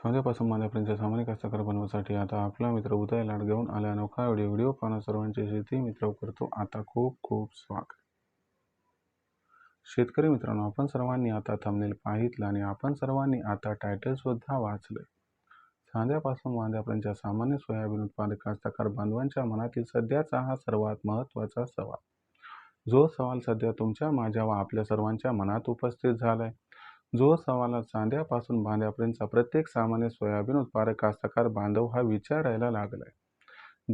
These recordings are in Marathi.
सौंद्यापासून मांद्यापर्यंतच्या सामान्य कास्तकार बनवासाठी आता आपला मित्र उदय लाड घेऊन आला अनोखा व्हिडिओ पाहणं सर्वांचे शेती मित्र करतो आता खूप खूप स्वागत. शेतकरी मित्रांनो, आपण सर्वांनी आता थंबनेल पाहितलं आणि आपण सर्वांनी आता टायटल सुद्धा वाचले. साध्यापासून वांद्यापर्यंतच्या सामान्य सोयाबीन उत्पादक कास्तकार बांधवांच्या मनातील सध्याचा हा सर्वात महत्त्वाचा सवाल, जो सवाल सध्या तुमच्या माझ्या व आपल्या सर्वांच्या मनात उपस्थित झालाय, जो सवाल चांद्यापासून बांध्यापर्यंतचा प्रत्येक सामान्य सोयाबीन उत्पादक कास्तकार बांधव हा विचारायला लागलाय.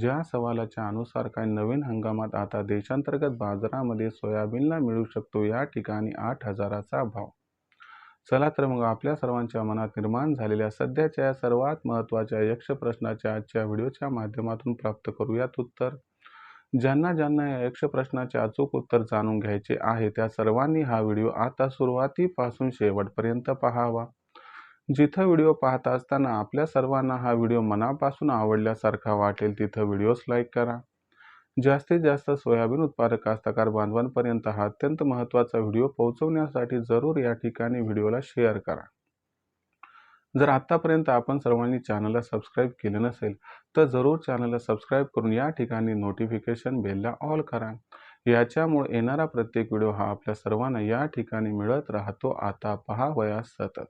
ज्या सवालाच्या अनुसार काही नवीन हंगामात आता देशांतर्गत बाजारामध्ये सोयाबीनला मिळू शकतो या ठिकाणी 8,000चा भाव. चला तर मग आपल्या सर्वांच्या मनात निर्माण झालेल्या सध्याच्या या सर्वात महत्त्वाच्या यक्ष प्रश्नाच्या आजच्या व्हिडिओच्या माध्यमातून प्राप्त करूयात उत्तर. ज्यांना या यक्ष प्रश्नाचे अचूक उत्तर जाणून घ्यायचे आहे त्या सर्वांनी हा व्हिडिओ आता सुरुवातीपासून शेवटपर्यंत पाहावा. जिथं व्हिडिओ पाहत असताना आपल्या सर्वांना हा व्हिडिओ मनापासून आवडल्यासारखा वाटेल तिथं व्हिडिओस लाईक करा. जास्तीत जास्त सोयाबीन उत्पादक कास्तकार बांधवांपर्यंत हा अत्यंत महत्त्वाचा व्हिडिओ पोहोचवण्यासाठी जरूर या ठिकाणी व्हिडिओला शेअर करा. जर आतापर्यंत आपण सर्वांनी चॅनलला सबस्क्राईब केले नसेल तर जरूर चॅनलला सबस्क्राईब करून या ठिकाणी नोटिफिकेशन बेलला ऑल करा. याच्यामुळे येणारा प्रत्येक व्हिडिओ हा आपल्या सर्वांना या ठिकाणी मिळत राहतो. आता पहावयास सतत.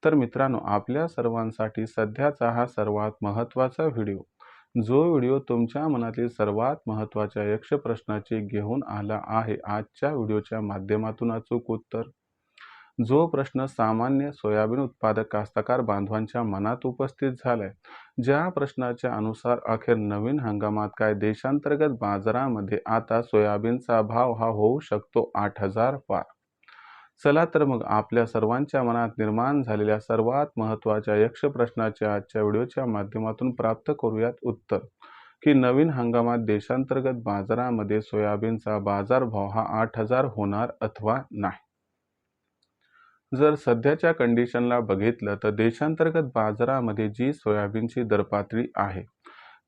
तर मित्रांनो, आपल्या सर्वांसाठी सध्याचा हा सर्वात महत्त्वाचा व्हिडिओ, जो व्हिडिओ तुमच्या मनातील सर्वात महत्त्वाच्या यक्ष प्रश्नाचे घेऊन आला आहे आजच्या व्हिडिओच्या माध्यमातून अचूक उत्तर. जो प्रश्न सामान्य सोयाबीन उत्पादक कास्तकार बांधवांच्या मनात उपस्थित झालाय, ज्या प्रश्नाच्या अनुसार अखेर नवीन हंगामात काय देशांतर्गत बाजारामध्ये आता सोयाबीनचा भाव हा होऊ शकतो 8,000 पार. चला तर मग आपल्या सर्वांच्या मनात निर्माण झालेल्या सर्वात महत्त्वाच्या यक्ष प्रश्नाच्या आजच्या व्हिडिओच्या माध्यमातून प्राप्त करूयात उत्तर, की नवीन हंगामात देशांतर्गत बाजारामध्ये सोयाबीनचा बाजारभाव हा 8,000 होणार अथवा नाही. जर सध्याच्या कंडिशनला बघितलं तर देशांतर्गत बाजारामध्ये जी सोयाबीनची दरपातळी आहे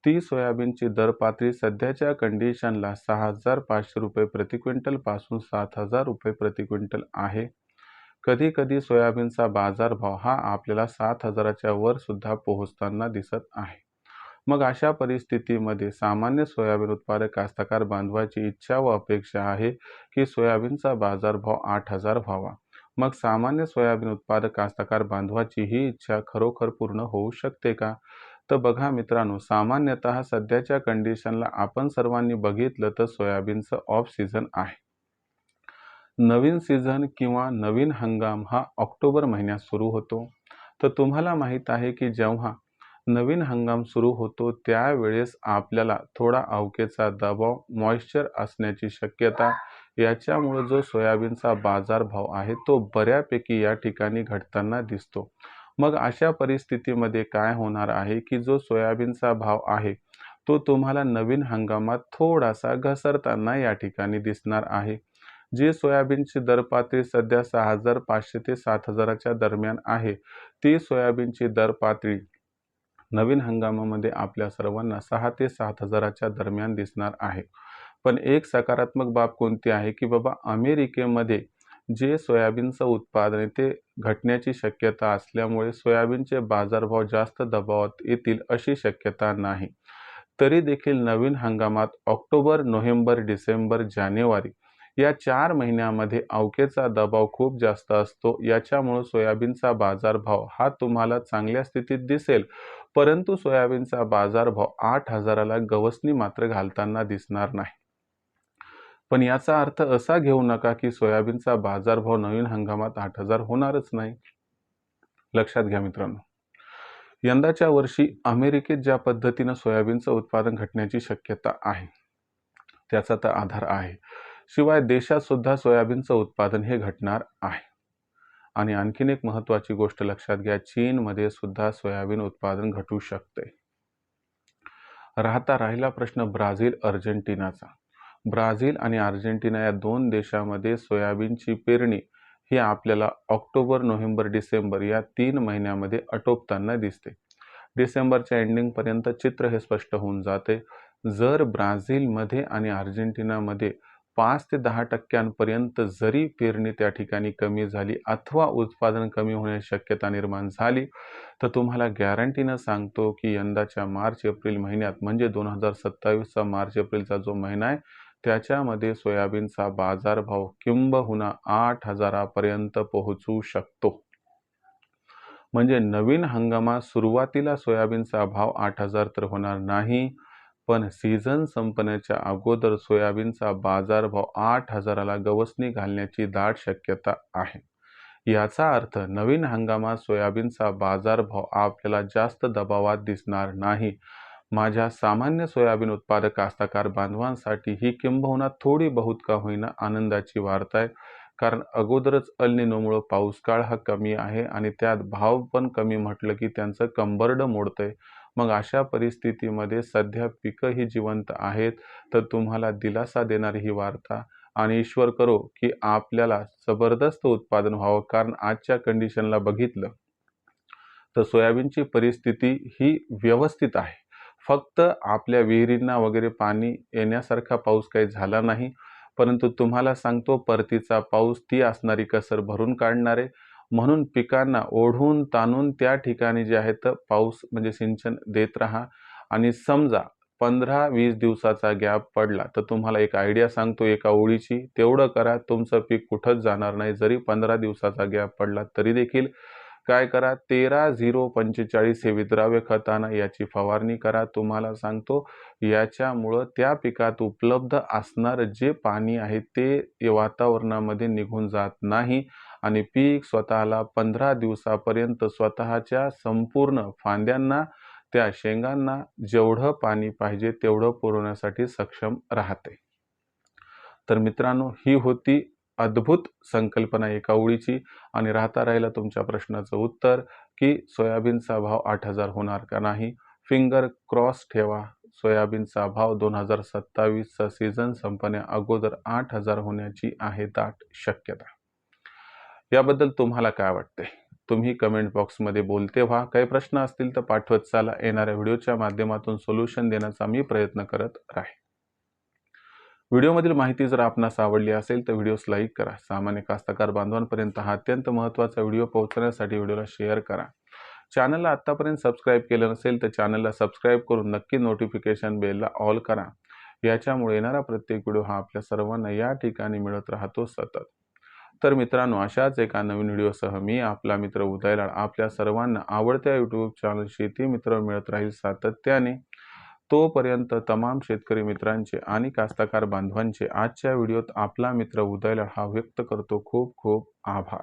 ती सोयाबीनची दरपातळी सध्याच्या कंडिशनला 6,500 रुपये प्रति क्विंटल पासून 7,000 रुपये प्रति क्विंटल आहे. कधी कधी सोयाबीनचा बाजारभाव हा आपल्याला 7,000च्या वर सुद्धा पोहोचताना दिसत आहे. मग अशा परिस्थितीमध्ये सामान्य सोयाबीन उत्पादक कास्तकार बांधवाची इच्छा व अपेक्षा आहे की सोयाबीनचा बाजारभाव 8,000 व्हावा. मग सामान्य सोयाबीन उत्पादक कास्तकार बांधवाची ही इच्छा खरोखर पूर्ण होऊ शकते का? तर बघा मित्रांनो, सामान्यतः सध्याच्या कंडिशनला आपण सर्वांनी बघितलं तर सोयाबीनचं ऑफ सीझन आहे. नवीन सीझन किंवा नवीन हंगाम हा ऑक्टोबर महिन्यात सुरू होतो. तर तुम्हाला माहीत आहे की जेव्हा नवीन हंगाम सुरू होतो त्यावेळेस आपल्याला थोडा अवकेचा दबाव, मॉइश्चर असण्याची शक्यता, याच्यामुळे जो सोयाबीनचा बाजारभाव आहे तो बऱ्यापैकी या ठिकाणी घटताना दिसतो. मग अशा परिस्थितीमध्ये काय होणार आहे की जो सोयाबीनचा भाव आहे तो तुम्हाला नवीन हंगामात थोडासा घसरताना या ठिकाणी दिसणार आहे. जी सोयाबीनची दरपातळी सध्या 6,500 ते 7,000च्या दरम्यान आहे, ती सोयाबीनची दरपातळी नवीन हंगामामध्ये आपल्या सर्वांना 6,000 ते 7,000च्या दरम्यान दिसणार आहे. पण एक सकारात्मक बाब कोणती आहे की बाबा अमेरिकेमध्ये जे सोयाबीनचं उत्पादन आहे ते घटण्याची शक्यता असल्यामुळे सोयाबीनचे बाजारभाव जास्त दबावात येतील अशी शक्यता नाही. तरी देखील नवीन हंगामात ऑक्टोबर, नोव्हेंबर, डिसेंबर, जानेवारी या 4 महिन्यामध्ये अवकेचा दबाव खूप जास्त असतो. याच्यामुळे सोयाबीनचा बाजारभाव हा तुम्हाला चांगल्या स्थितीत दिसेल, परंतु सोयाबीनचा बाजारभाव 8,000ला गवसणी मात्र घालताना दिसणार नाही. पण याचा अर्थ असा घेऊ नका की सोयाबीनचा बाजारभाव नवीन हंगामात 8,000 होणारच नाही. लक्षात घ्या मित्रांनो, यंदाच्या वर्षी अमेरिकेत ज्या पद्धतीनं सोयाबीनचं उत्पादन घटण्याची शक्यता आहे त्याचा तर आधार आहे. शिवाय देशात सुद्धा सोयाबीनचं उत्पादन हे घटणार आहे. आणि आणखीन एक महत्त्वाची गोष्ट लक्षात घ्या, चीनमध्ये सुद्धा सोयाबीन उत्पादन घटू शकते. राहिला प्रश्न ब्राझील, अर्जेंटिनाचा. ब्राझील आणि अर्जेंटिना या 2 देशामध्ये सोयाबीनची पेरणी ही आपल्याला ऑक्टोबर, नोव्हेंबर, डिसेंबर या 3 महिन्यामध्ये आटोपताना दिसते. डिसेंबरच्या एंडिंगपर्यंत चित्र हे स्पष्ट होऊन जाते. जर ब्राझीलमध्ये आणि अर्जेंटिनामध्ये 5 ते 10% जरी पेरणी त्या ठिकाणी कमी झाली अथवा उत्पादन कमी होण्याची शक्यता निर्माण झाली, तर तुम्हाला गॅरंटीनं सांगतो की यंदाच्या मार्च-एप्रिल महिन्यात म्हणजे 2027चा मार्च-एप्रिलचा जो महिना आहे, त्याच्यामध्ये सोयाबीनचा बाजारभाव किंबहुना 8,000 पर्यंत पोहोचू शकतो. म्हणजे नवीन हंगामात सुरुवातीला सोयाबीनचा भाव 8,000 तर होणार नाही, पण सीझन संपण्याच्या अगोदर सोयाबीनचा बाजारभाव 8,000ला गवसणी घालण्याची दाट शक्यता आहे. याचा अर्थ नवीन हंगामात सोयाबीनचा बाजारभाव आपल्याला जास्त दबावात दिसणार नाही. माझ्या सामान्य सोयाबीन उत्पादक कास्तकार बांधवांसाठी ही किंबहुना थोडी बहुत का होईना आनंदाची वार्ता आहे. कारण अगोदरच अल निनोमुळं पाऊसकाळ हा कमी आहे आणि त्यात भाव पण कमी म्हटलं की त्यांचं कंबरडं मोडतंय. मग अशा परिस्थितीमध्ये सध्या पिकंही जिवंत आहेत, तर तुम्हाला दिलासा देणारी ही वार्ता आणि ईश्वर करो की आपल्याला जबरदस्त उत्पादन व्हावं. कारण आजच्या कंडिशनला बघितलं तर सोयाबीनची परिस्थिती ही व्यवस्थित आहे. फक्त आपल्या विहिरींना वगैरे पाणी येण्यासारखा पाऊस काही झाला नाही. परंतु तुम्हाला सांगतो परतीचा पाऊस ती असणारी कसर भरून काढणार आहे. म्हणून पिकांना ओढून ताणून त्या ठिकाणी जे आहे तर पाऊस म्हणजे सिंचन देत राहा. आणि समजा 15-20 दिवसाचा गॅप पडला तर तुम्हाला एक आयडिया सांगतो एका ओळीची, तेवढं करा, तुमचं पीक कुठंच जाणार नाही. जरी 15 दिवसाचा गॅप पडला तरी देखील काय करा, 13-0-45 हे विद्राव्य खतानं याची फवारणी करा. तुम्हाला सांगतो याच्यामुळं त्या पिकात उपलब्ध असणारं जे पाणी आहे ते वातावरणामध्ये निघून जात नाही आणि पीक स्वतःला 15 दिवसापर्यंत स्वतःच्या संपूर्ण फांद्यांना, त्या शेंगांना जेवढं पाणी पाहिजे तेवढं पुरवण्यासाठी सक्षम राहते. तर मित्रांनो, ही होती अद्भुत संकल्पना एका ओळीची. आणि राहिला तुमच्या प्रश्नाचं उत्तर की सोयाबीनचा भाव 8,000 होणार का नाही. फिंगर क्रॉस ठेवा. सोयाबीनचा भाव 2027चा सीझन संपण्या अगोदर 8,000 होण्याची आहे दाट शक्यता. याबद्दल तुम्हाला काय वाटते? तुम्ही कमेंट बॉक्समध्ये बोलते व्हा. काही प्रश्न असतील तर पाठवत चाला. येणाऱ्या व्हिडिओच्या माध्यमातून सोल्युशन देण्याचा मी प्रयत्न करत राहीन. व्हिडिओमधील माहिती जर आपणास आवडली असेल तर व्हिडिओस लाईक करा. सामान्य कास्तकार बांधवांपर्यंत हा अत्यंत महत्त्वाचा व्हिडिओ पोहोचण्यासाठी व्हिडिओला शेअर करा. चॅनलला आत्तापर्यंत सबस्क्राईब केलं नसेल तर चॅनलला सबस्क्राईब करून नक्की नोटिफिकेशन बेलला ऑल करा. याच्यामुळे येणारा प्रत्येक व्हिडिओ हा आपल्या सर्वांना या ठिकाणी मिळत राहतो सतत. तर मित्रांनो, अशाच एका नवीन व्हिडिओसह मी आपला मित्र उदय लाड आपल्या सर्वांना आवडत्या यूट्यूब चॅनल शेती मित्र मिळत राहील सातत्याने. तोपर्यंत तमाम शेतकरी मित्रांचे आणि कास्तकार बांधवांचे आजच्या व्हिडिओत आपला मित्र उदय लाड हा व्यक्त करतो खूप खूप आभार.